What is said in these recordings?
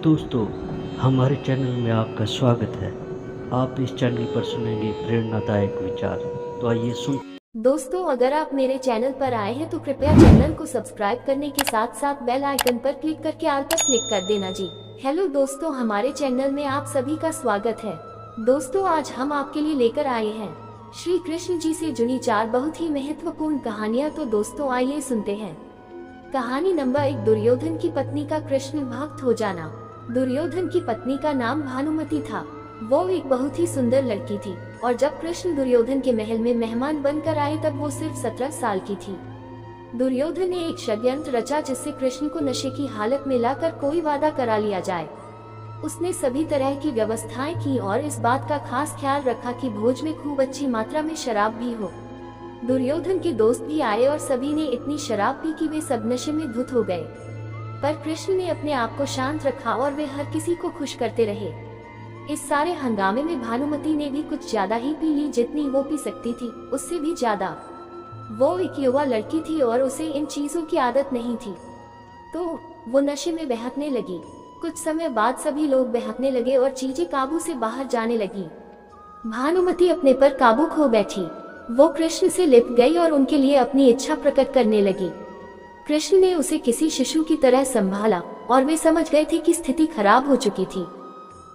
दोस्तों, हमारे चैनल में आपका स्वागत है। आप इस चैनल पर सुनेंगे प्रेरणादायक विचार। तो आइए सुन। दोस्तों, अगर आप मेरे चैनल पर आए हैं तो कृपया चैनल को सब्सक्राइब करने के साथ साथ बेल आइकन पर क्लिक करके ऑल पर क्लिक कर देना जी। हेलो दोस्तों, हमारे चैनल में आप सभी का स्वागत है। दोस्तों, आज हम आपके लिए लेकर आए हैं श्री कृष्ण जी से जुड़ी 4 बहुत ही महत्वपूर्ण कहानियाँ। तो दोस्तों आइए सुनते हैं। कहानी नंबर 1, दुर्योधन की पत्नी का कृष्ण भक्त हो जाना। दुर्योधन की पत्नी का नाम भानुमति था। वो एक बहुत ही सुंदर लड़की थी और जब कृष्ण दुर्योधन के महल में मेहमान बनकर आए तब वो सिर्फ 17 साल की थी। दुर्योधन ने एक षड्यंत्र रचा जिससे कृष्ण को नशे की हालत में लाकर कोई वादा करा लिया जाए। उसने सभी तरह की व्यवस्थाएं की और इस बात का खास ख्याल रखा कि भोज में खूब अच्छी मात्रा में शराब भी हो। दुर्योधन के दोस्त भी आए और सभी ने इतनी शराब पी कि वे सब नशे में धुत हो गए। पर कृष्ण ने अपने आप को शांत रखा और वे हर किसी को खुश करते रहे। इस सारे हंगामे में भानुमति ने भी कुछ ज्यादा ही पी ली, जितनी वो पी सकती थी उससे भी ज्यादा। वो एक युवा लड़की थी और उसे इन चीजों की आदत नहीं थी, तो वो नशे में बहकने लगी। कुछ समय बाद सभी लोग बहकने लगे और चीजें काबू से बाहर जाने लगी। भानुमति अपने पर काबू खो बैठी। वो कृष्ण से लिप गई और उनके लिए अपनी इच्छा प्रकट करने लगी। कृष्ण ने उसे किसी शिशु की तरह संभाला और वे समझ गए थे कि स्थिति खराब हो चुकी थी।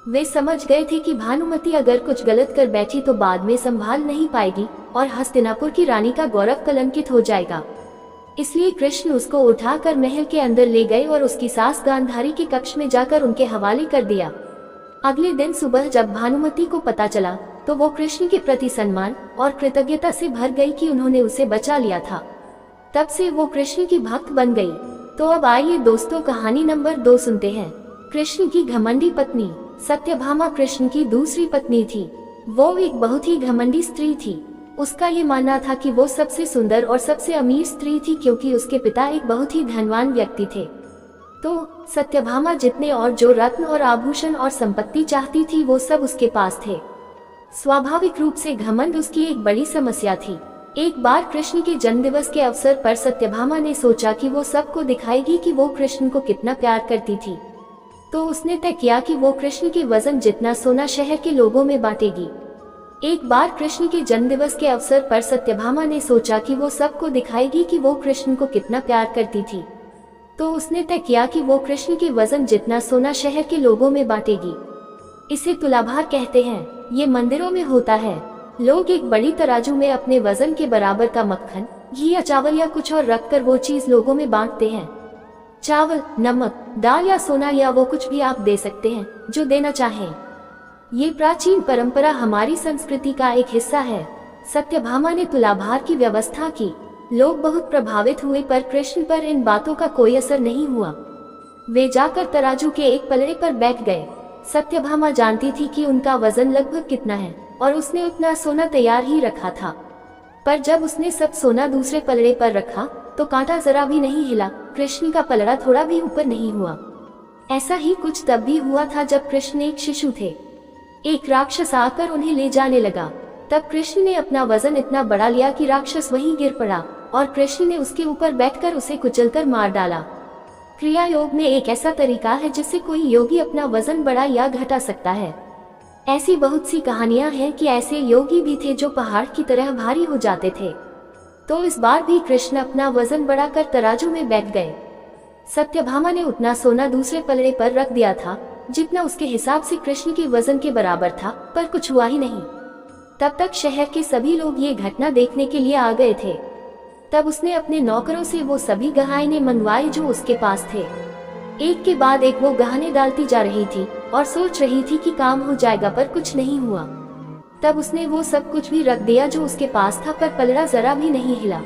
वे समझ गए थे कि भानुमति अगर कुछ गलत कर बैठी तो बाद में संभाल नहीं पाएगी और हस्तिनापुर की रानी का गौरव कलंकित हो जाएगा। इसलिए कृष्ण उसको उठाकर महल के अंदर ले गए और उसकी सास गांधारी के कक्ष में जाकर उनके हवाले कर दिया। अगले दिन सुबह जब भानुमति को पता चला तो वो कृष्ण के प्रति सम्मान और कृतज्ञता से भर गई कि उन्होंने उसे बचा लिया था। तब से वो कृष्ण की भक्त बन गई। तो अब आइए दोस्तों, कहानी नंबर 2 सुनते हैं। कृष्ण की घमंडी पत्नी। सत्यभामा कृष्ण की दूसरी पत्नी थी। वो एक बहुत ही घमंडी स्त्री थी। उसका ये मानना था कि वो सबसे सुंदर और सबसे अमीर स्त्री थी क्योंकि उसके पिता एक बहुत ही धनवान व्यक्ति थे। तो सत्यभामा जितने और जो रत्न और आभूषण और संपत्ति चाहती थी वो सब उसके पास थे। स्वाभाविक रूप से घमंड उसकी एक बड़ी समस्या थी। एक बार कृष्ण के जन्मदिवस के अवसर पर सत्यभामा ने सोचा कि वो सबको दिखाएगी कि वो कृष्ण को कितना प्यार करती थी। तो उसने तय किया कि वो कृष्ण के वजन जितना सोना शहर के लोगों में बांटेगी। एक बार कृष्ण के जन्मदिवस के अवसर पर सत्यभामा ने सोचा कि वो सबको दिखाएगी कि वो कृष्ण को कितना प्यार करती थी। तो उसने तय किया कि वो कृष्ण के वजन जितना सोना शहर के लोगों में बांटेगी। इसे तुलाभार कहते हैं। ये मंदिरों में होता है। लोग एक बड़ी तराजू में अपने वजन के बराबर का मक्खन, घी या चावल या कुछ और रखकर वो चीज लोगों में बांटते हैं। चावल, नमक, दाल या सोना या वो कुछ भी आप दे सकते हैं जो देना चाहें। ये प्राचीन परंपरा हमारी संस्कृति का एक हिस्सा है। सत्यभामा ने तुलाभार की व्यवस्था की। लोग बहुत प्रभावित हुए पर कृष्ण पर इन बातों का कोई असर नहीं हुआ। वे जाकर तराजू के एक पलड़े पर बैठ गए। सत्यभामा जानती थी कि उनका वजन लगभग कितना है और उसने उतना सोना तैयार ही रखा था। पर जब उसने सब सोना दूसरे पलड़े पर रखा तो कांटा जरा भी नहीं हिला। कृष्ण का पलड़ा थोड़ा भी ऊपर नहीं हुआ। ऐसा ही कुछ तब भी हुआ था जब कृष्ण एक शिशु थे। एक राक्षस आकर उन्हें ले जाने लगा। तब कृष्ण ने अपना वजन इतना बढ़ा लिया कि राक्षस वहीं गिर पड़ा और कृष्ण ने उसके ऊपर बैठकर उसे कुचलकर मार डाला। क्रिया योग में एक ऐसा तरीका है जिससे कोई योगी अपना वजन बढ़ा या घटा सकता है। ऐसी बहुत सी कहानियां हैं कि ऐसे योगी भी थे जो पहाड़ की तरह भारी हो जाते थे। तो इस बार भी कृष्ण अपना वजन बढ़ाकर तराजू में बैठ गए। सत्यभामा ने उतना सोना दूसरे पलड़े पर रख दिया था जितना उसके हिसाब से कृष्ण के वजन के बराबर था, पर कुछ हुआ ही नहीं। तब तक शहर के सभी लोग ये घटना देखने के लिए आ गए थे। तब उसने अपने नौकरों से वो सभी गहने मंगवाए जो उसके पास थे। एक के बाद एक वो गहने डालती जा रही थी और सोच रही थी कि काम हो जाएगा, पर कुछ नहीं हुआ। तब उसने वो सब कुछ भी रख दिया जो उसके पास था, पर पलड़ा जरा भी नहीं हिला।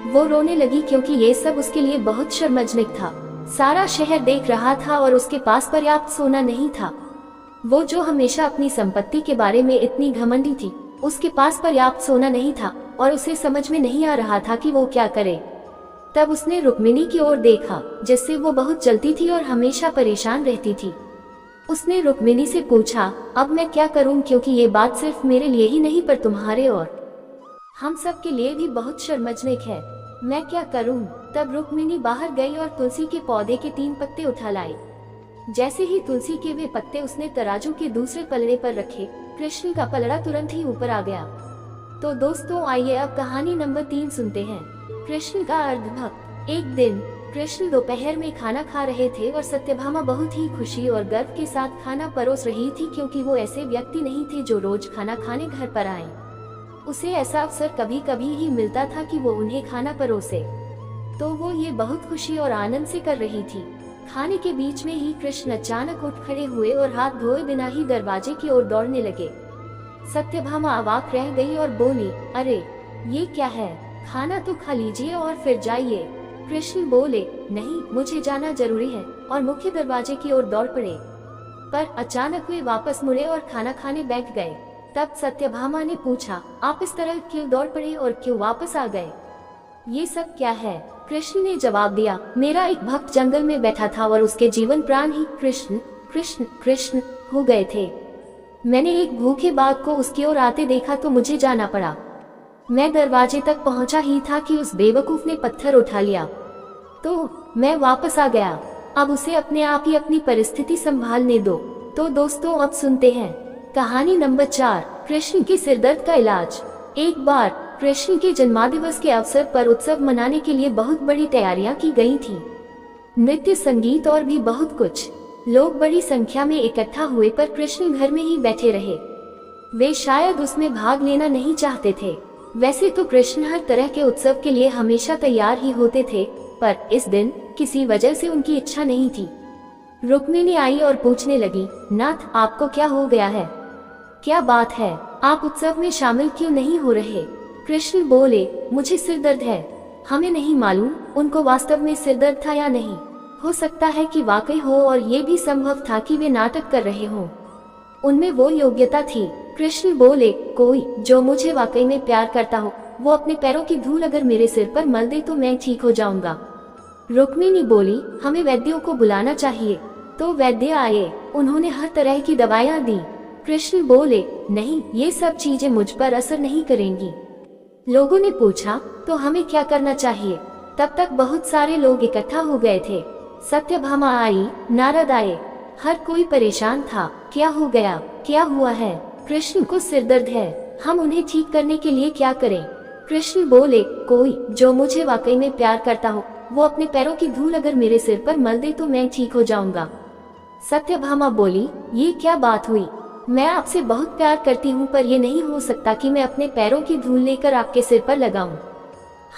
वो रोने लगी क्योंकि ये सब उसके लिए बहुत शर्मजनक था। सारा शहर देख रहा था और उसके पास पर्याप्त सोना नहीं था। वो जो हमेशा अपनी संपत्ति के बारे में इतनी घमंडी थी, उसके पास पर्याप्त सोना नहीं था और उसे समझ में नहीं आ रहा था कि वो क्या करे। तब उसने रुक्मिणी की ओर देखा जिससे वो बहुत जलती थी और हमेशा परेशान रहती थी। उसने रुक्मिणी से पूछा, अब मैं क्या करूं, क्योंकि ये बात सिर्फ मेरे लिए ही नहीं पर तुम्हारे और हम सब के लिए भी बहुत शर्मजनक है। मैं क्या करूं? तब रुक्मिणी बाहर गई और तुलसी के पौधे के 3 पत्ते उठा लाई। जैसे ही तुलसी के वे पत्ते उसने तराजू के दूसरे पलड़े पर रखे, कृष्ण का पलड़ा तुरंत ही ऊपर आ गया। तो दोस्तों आइए अब कहानी नंबर 3 सुनते हैं। कृष्ण का अर्धभक्त। एक दिन कृष्ण दोपहर में खाना खा रहे थे और सत्यभामा बहुत ही खुशी और गर्व के साथ खाना परोस रही थी, क्योंकि वो ऐसे व्यक्ति नहीं थे जो रोज खाना खाने घर पर आए। उसे ऐसा अवसर कभी कभी ही मिलता था कि वो उन्हें खाना परोसे, तो वो ये बहुत खुशी और आनंद से कर रही थी। खाने के बीच में ही कृष्ण अचानक उठ खड़े हुए और हाथ धोए बिना ही दरवाजे की ओर दौड़ने लगे। सत्यभामा अवाक रह गई और बोली, अरे ये क्या है, खाना तो खा लीजिए और फिर जाइए। कृष्ण बोले, नहीं, मुझे जाना जरूरी है, और मुख्य दरवाजे की ओर दौड़ पड़े। पर अचानक वे वापस मुड़े और खाना खाने बैठ गए। तब सत्यभामा ने पूछा, आप इस तरह क्यों दौड़ पड़े और क्यों वापस आ गए? ये सब क्या है? कृष्ण ने जवाब दिया, मेरा एक भक्त जंगल में बैठा था और उसके जीवन प्राण ही कृष्ण कृष्ण कृष्ण हो गए थे। मैंने एक भूखे बाघ को उसकी ओर आते देखा तो मुझे जाना पड़ा। मैं दरवाजे तक पहुंचा ही था कि उस बेवकूफ ने पत्थर उठा लिया, तो मैं वापस आ गया। अब उसे अपने आप ही अपनी परिस्थिति संभालने दो। तो दोस्तों अब सुनते हैं कहानी नंबर 4, कृष्ण के सिरदर्द का इलाज। एक बार कृष्ण के जन्मदिवस के अवसर पर उत्सव मनाने के लिए बहुत बड़ी तैयारियां की गई थी। नृत्य, संगीत और भी बहुत कुछ। लोग बड़ी संख्या में इकट्ठा हुए, पर कृष्ण घर में ही बैठे रहे। वे शायद उसमें भाग लेना नहीं चाहते थे। वैसे तो कृष्ण हर तरह के उत्सव के लिए हमेशा तैयार ही होते थे, पर इस दिन किसी वजह से उनकी इच्छा नहीं थी। रुक्मिणी आई और पूछने लगी, नाथ आपको क्या हो गया है? क्या बात है, आप उत्सव में शामिल क्यों नहीं हो रहे? कृष्ण बोले, मुझे सिर दर्द है। हमें नहीं मालूम उनको वास्तव में सिर दर्द था या नहीं। हो सकता है कि वाकई हो, और ये भी संभव था कि वे नाटक कर रहे हों। उनमें वो योग्यता थी। कृष्ण बोले, कोई जो मुझे वाकई में प्यार करता हो, वो अपने पैरों की धूल अगर मेरे सिर पर मल दे तो मैं ठीक हो जाऊंगा। रुक्मिणी बोली, हमें वैद्यों को बुलाना चाहिए। तो वैद्य आए, उन्होंने हर तरह की दवाइयाँ दी। कृष्ण बोले, नहीं, ये सब चीजें मुझ पर असर नहीं करेंगी। लोगों ने पूछा, तो हमें क्या करना चाहिए? तब तक बहुत सारे लोग इकट्ठा हो गए थे। सत्यभामा आई, नारद आए, हर कोई परेशान था। क्या हो गया, क्या हुआ है? कृष्ण को सिर दर्द है, हम उन्हें ठीक करने के लिए क्या करें? कृष्ण बोले, कोई जो मुझे वाकई में प्यार करता हो, वो अपने पैरों की धूल अगर मेरे सिर पर मल दे तो मैं ठीक हो जाऊंगा। सत्यभामा बोली, ये क्या बात हुई? मैं आपसे बहुत प्यार करती हूँ, पर ये नहीं हो सकता कि मैं अपने पैरों की धूल लेकर आपके सिर पर लगाऊं।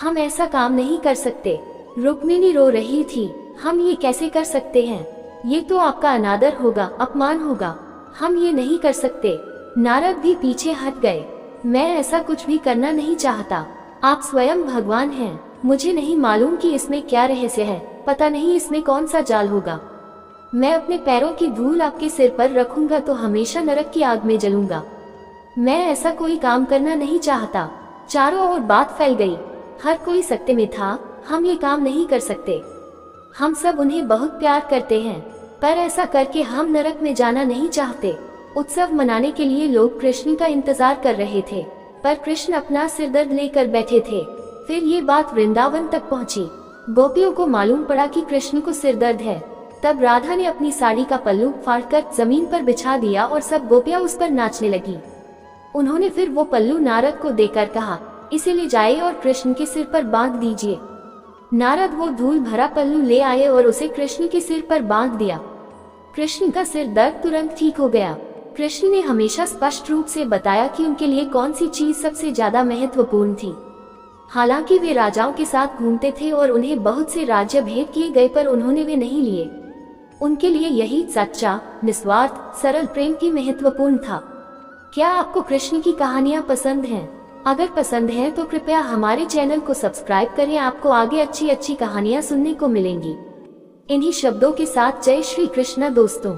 हम ऐसा काम नहीं कर सकते। रुक्मिणी रो रही थी, हम ये कैसे कर सकते हैं? ये तो आपका अनादर होगा, अपमान होगा। हम ये नहीं कर सकते। नारद भी पीछे हट गए। मैं ऐसा कुछ भी करना नहीं चाहता। आप स्वयं भगवान हैं। मुझे नहीं मालूम कि इसमें क्या रहस्य है। पता नहीं इसमें कौन सा जाल होगा। मैं अपने पैरों की धूल आपके सिर पर रखूंगा तो हमेशा नरक की आग में जलूंगा। मैं ऐसा कोई काम करना नहीं चाहता। चारों ओर बात फैल गई। हर कोई सत्य में था, हम ये काम नहीं कर सकते। हम सब उन्हें बहुत प्यार करते हैं, पर ऐसा करके हम नरक में जाना नहीं चाहते। उत्सव मनाने के लिए लोग कृष्ण का इंतजार कर रहे थे, पर कृष्ण अपना सिर दर्द लेकर बैठे थे। फिर ये बात वृंदावन तक पहुंची। गोपियों को मालूम पड़ा कि कृष्ण को सिर दर्द है। तब राधा ने अपनी साड़ी का पल्लू फाड़कर जमीन पर बिछा दिया और सब गोपियां उस पर नाचने लगी। उन्होंने फिर वो पल्लू नारद को देकर कहा, इसे ले जाइए और कृष्ण के सिर पर बांध दीजिए। नारद वो धूल भरा पल्लू ले आए और उसे कृष्ण के सिर पर बांध दिया। कृष्ण का सिर दर्द तुरंत ठीक हो गया। कृष्ण ने हमेशा स्पष्ट रूप से बताया कि उनके लिए कौन सी चीज सबसे ज्यादा महत्वपूर्ण थी। हालांकि वे राजाओं के साथ घूमते थे और उन्हें बहुत से राज्य भेंट किए गए, पर उन्होंने वे नहीं लिए। उनके लिए यही सच्चा, निस्वार्थ, सरल प्रेम की महत्वपूर्ण था। क्या आपको कृष्ण की कहानियाँ पसंद हैं? अगर पसंद है तो कृपया हमारे चैनल को सब्सक्राइब करें। आपको आगे अच्छी अच्छी कहानियाँ सुनने को मिलेंगी। इन्हीं शब्दों के साथ जय श्री कृष्ण दोस्तों।